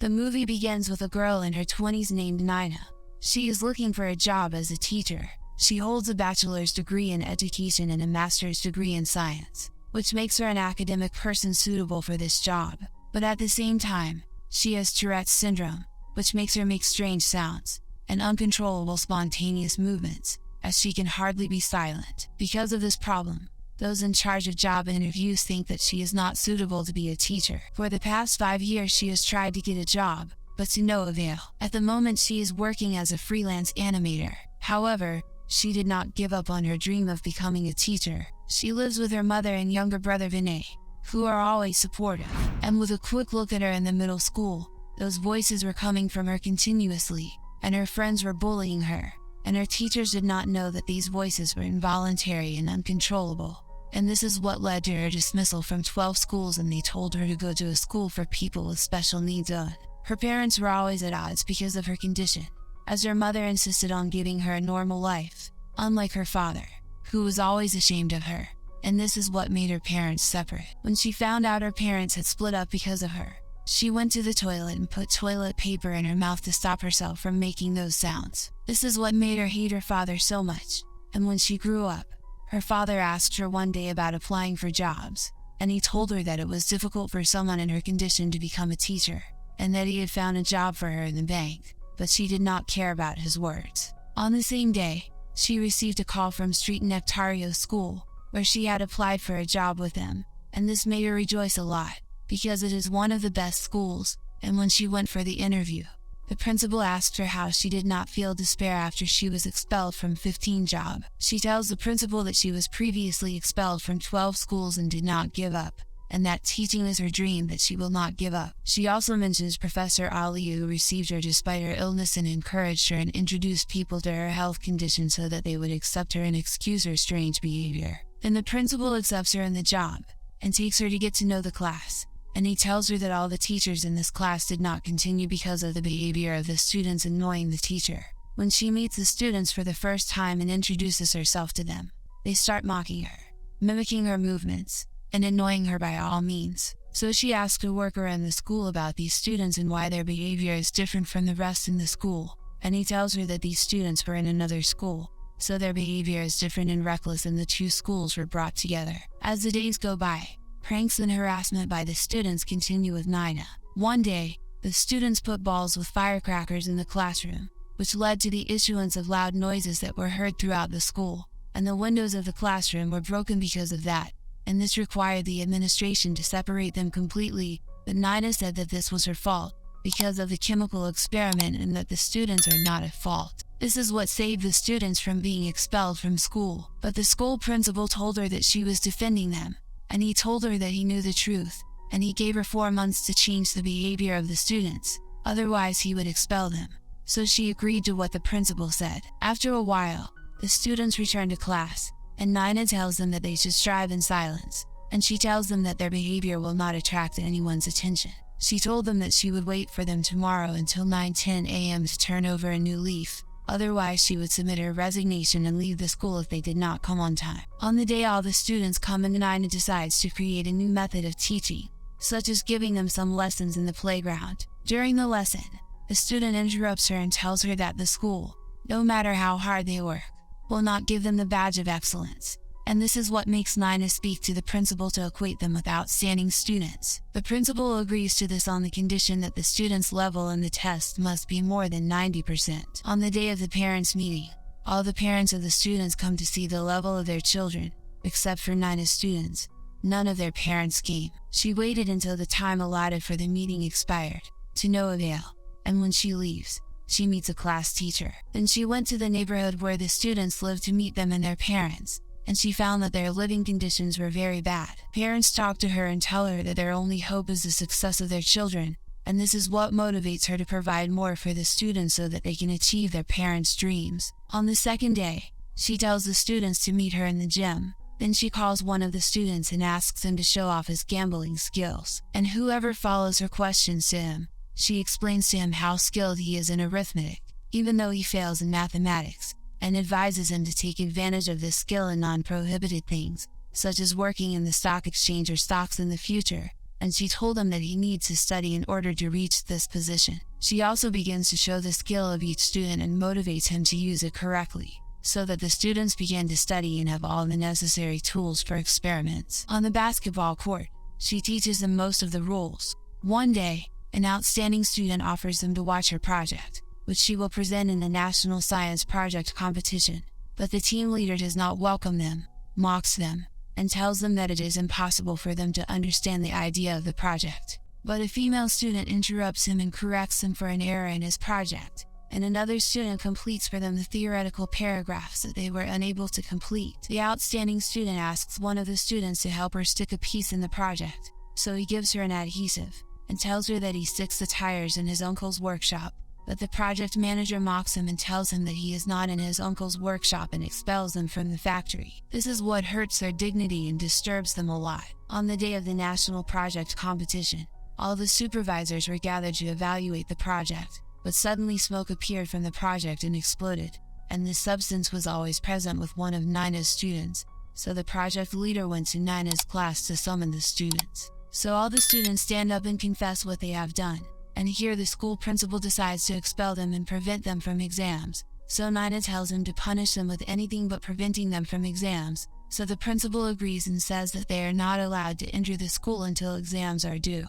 The movie begins with a girl in her 20s named Naina. She is looking for a job as a teacher. She holds a bachelor's degree in education and a master's degree in science, which makes her an academic person suitable for this job. But at the same time, she has Tourette's syndrome, which makes her make strange sounds and uncontrollable spontaneous movements, as she can hardly be silent. Because of this problem, those in charge of job interviews think that she is not suitable to be a teacher. For the past 5 years she has tried to get a job, but to no avail. At the moment she is working as a freelance animator. However, she did not give up on her dream of becoming a teacher. She lives with her mother and younger brother Vinay, who are always supportive. And with a quick look at her in the middle school, those voices were coming from her continuously, and her friends were bullying her, and her teachers did not know that these voices were involuntary and uncontrollable. And this is what led to her dismissal from 12 schools, and they told her to go to a school for people with special needs on. Her parents were always at odds because of her condition, as her mother insisted on giving her a normal life, unlike her father, who was always ashamed of her. And this is what made her parents separate. When she found out her parents had split up because of her, she went to the toilet and put toilet paper in her mouth to stop herself from making those sounds. This is what made her hate her father so much. And when she grew up, her father asked her one day about applying for jobs, and he told her that it was difficult for someone in her condition to become a teacher, and that he had found a job for her in the bank, but she did not care about his words. On the same day, she received a call from Street Nectario School, where she had applied for a job with them, and this made her rejoice a lot, because it is one of the best schools. And when she went for the interview, the principal asked her how she did not feel despair after she was expelled from 15 job. She tells the principal that she was previously expelled from 12 schools and did not give up, and that teaching is her dream that she will not give up. She also mentions Professor Ali, who received her despite her illness and encouraged her and introduced people to her health condition so that they would accept her and excuse her strange behavior. Then the principal accepts her in the job and takes her to get to know the class, and he tells her that all the teachers in this class did not continue because of the behavior of the students annoying the teacher. When she meets the students for the first time and introduces herself to them, they start mocking her, mimicking her movements, and annoying her by all means. So she asks a worker in the school about these students and why their behavior is different from the rest in the school, and he tells her that these students were in another school, so their behavior is different and reckless, and the two schools were brought together. As the days go by, pranks and harassment by the students continue with Naina. One day, the students put balls with firecrackers in the classroom, which led to the issuance of loud noises that were heard throughout the school, and the windows of the classroom were broken because of that, and this required the administration to separate them completely. But Naina said that this was her fault, because of the chemical experiment, and that the students are not at fault. This is what saved the students from being expelled from school. But the school principal told her that she was defending them, and he told her that he knew the truth, and he gave her 4 months to change the behavior of the students, otherwise he would expel them. So she agreed to what the principal said. After a while, the students returned to class, and Naina tells them that they should strive in silence, and she tells them that their behavior will not attract anyone's attention. She told them that she would wait for them tomorrow until 9:10 a.m. to turn over a new leaf, otherwise she would submit her resignation and leave the school if they did not come on time. On the day all the students come, and Naina decides to create a new method of teaching, such as giving them some lessons in the playground. During the lesson, the student interrupts her and tells her that the school, no matter how hard they work, will not give them the badge of excellence. And this is what makes Naina speak to the principal to equate them with outstanding students. The principal agrees to this on the condition that the students' level in the test must be more than 90%. On the day of the parents' meeting, all the parents of the students come to see the level of their children, except for Naina's students. None of their parents came. She waited until the time allotted for the meeting expired, to no avail, and when she leaves, she meets a class teacher. Then she went to the neighborhood where the students lived to meet them and their parents, and she found that their living conditions were very bad. Parents talk to her and tell her that their only hope is the success of their children, and this is what motivates her to provide more for the students so that they can achieve their parents' dreams. On the second day, she tells the students to meet her in the gym. Then she calls one of the students and asks him to show off his gambling skills, and whoever follows her questions to him, she explains to him how skilled he is in arithmetic, even though he fails in mathematics, and advises him to take advantage of this skill in non-prohibited things, such as working in the stock exchange or stocks in the future, and she told him that he needs to study in order to reach this position. She also begins to show the skill of each student and motivates him to use it correctly, so that the students begin to study and have all the necessary tools for experiments. On the basketball court, she teaches them most of the rules. One day, an outstanding student offers them to watch her project, which she will present in the National Science Project competition. But the team leader does not welcome them, mocks them, and tells them that it is impossible for them to understand the idea of the project. But a female student interrupts him and corrects him for an error in his project, and another student completes for them the theoretical paragraphs that they were unable to complete. The outstanding student asks one of the students to help her stick a piece in the project, so he gives her an adhesive, and tells her that he sticks the tires in his uncle's workshop. But the project manager mocks him and tells him that he is not in his uncle's workshop and expels them from the factory. This is what hurts their dignity and disturbs them a lot. On the day of the national project competition, all the supervisors were gathered to evaluate the project, but suddenly smoke appeared from the project and exploded, and this substance was always present with one of Naina's students, so the project leader went to Naina's class to summon the students. So all the students stand up and confess what they have done. And here the school principal decides to expel them and prevent them from exams. So Naina tells him to punish them with anything but preventing them from exams. So the principal agrees and says that they are not allowed to enter the school until exams are due.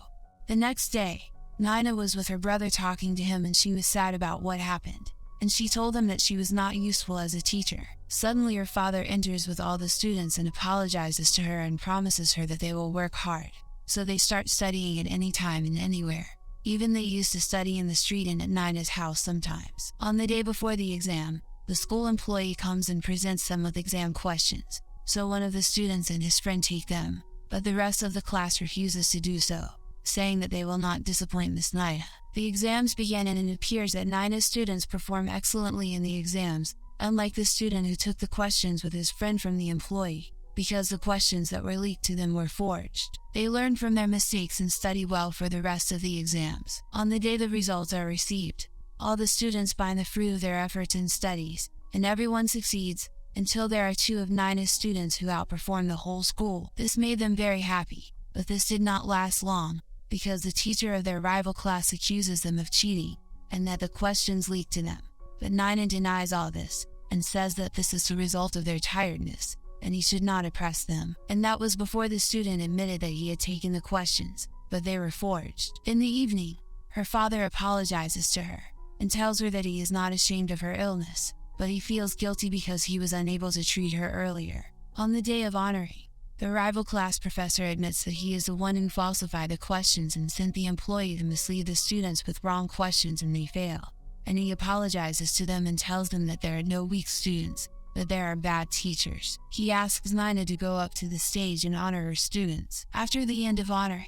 The next day, Naina was with her brother talking to him and she was sad about what happened. And she told him that she was not useful as a teacher. Suddenly her father enters with all the students and apologizes to her and promises her that they will work hard. So they start studying at any time and anywhere. Even they used to study in the street and at Naina's house sometimes. On the day before the exam, the school employee comes and presents them with exam questions. So one of the students and his friend take them, but the rest of the class refuses to do so, saying that they will not disappoint Miss Naina. The exams begin and it appears that Naina's students perform excellently in the exams, unlike the student who took the questions with his friend from the employee, because the questions that were leaked to them were forged. They learn from their mistakes and study well for the rest of the exams. On the day the results are received, all the students find the fruit of their efforts and studies, and everyone succeeds, until there are 2 of Naina's students who outperform the whole school. This made them very happy, but this did not last long, because the teacher of their rival class accuses them of cheating, and that the questions leaked to them. But Naina denies all this, and says that this is the result of their tiredness, and he should not oppress them. And that was before the student admitted that he had taken the questions, but they were forged. In the evening, her father apologizes to her, and tells her that he is not ashamed of her illness, but he feels guilty because he was unable to treat her earlier. On the day of honoring, the rival class professor admits that he is the one who falsified the questions and sent the employee to mislead the students with wrong questions and they fail. And he apologizes to them and tells them that there are no weak students, but there are bad teachers. He asks Naina to go up to the stage and honor her students. After the end of honoring,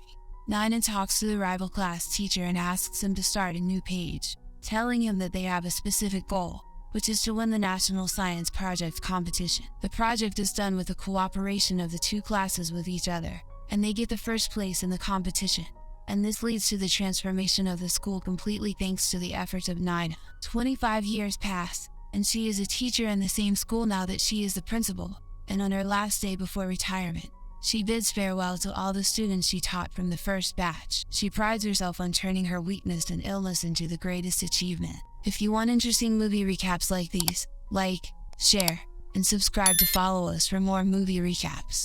Naina talks to the rival class teacher and asks him to start a new page, telling him that they have a specific goal, which is to win the National Science Project competition. The project is done with the cooperation of the 2 classes with each other, and they get the first place in the competition. And this leads to the transformation of the school completely thanks to the efforts of Naina. 25 years pass, and she is a teacher in the same school now that she is the principal, and on her last day before retirement, she bids farewell to all the students she taught from the first batch. She prides herself on turning her weakness and illness into the greatest achievement. If you want interesting movie recaps like these, like, share, and subscribe to follow us for more movie recaps.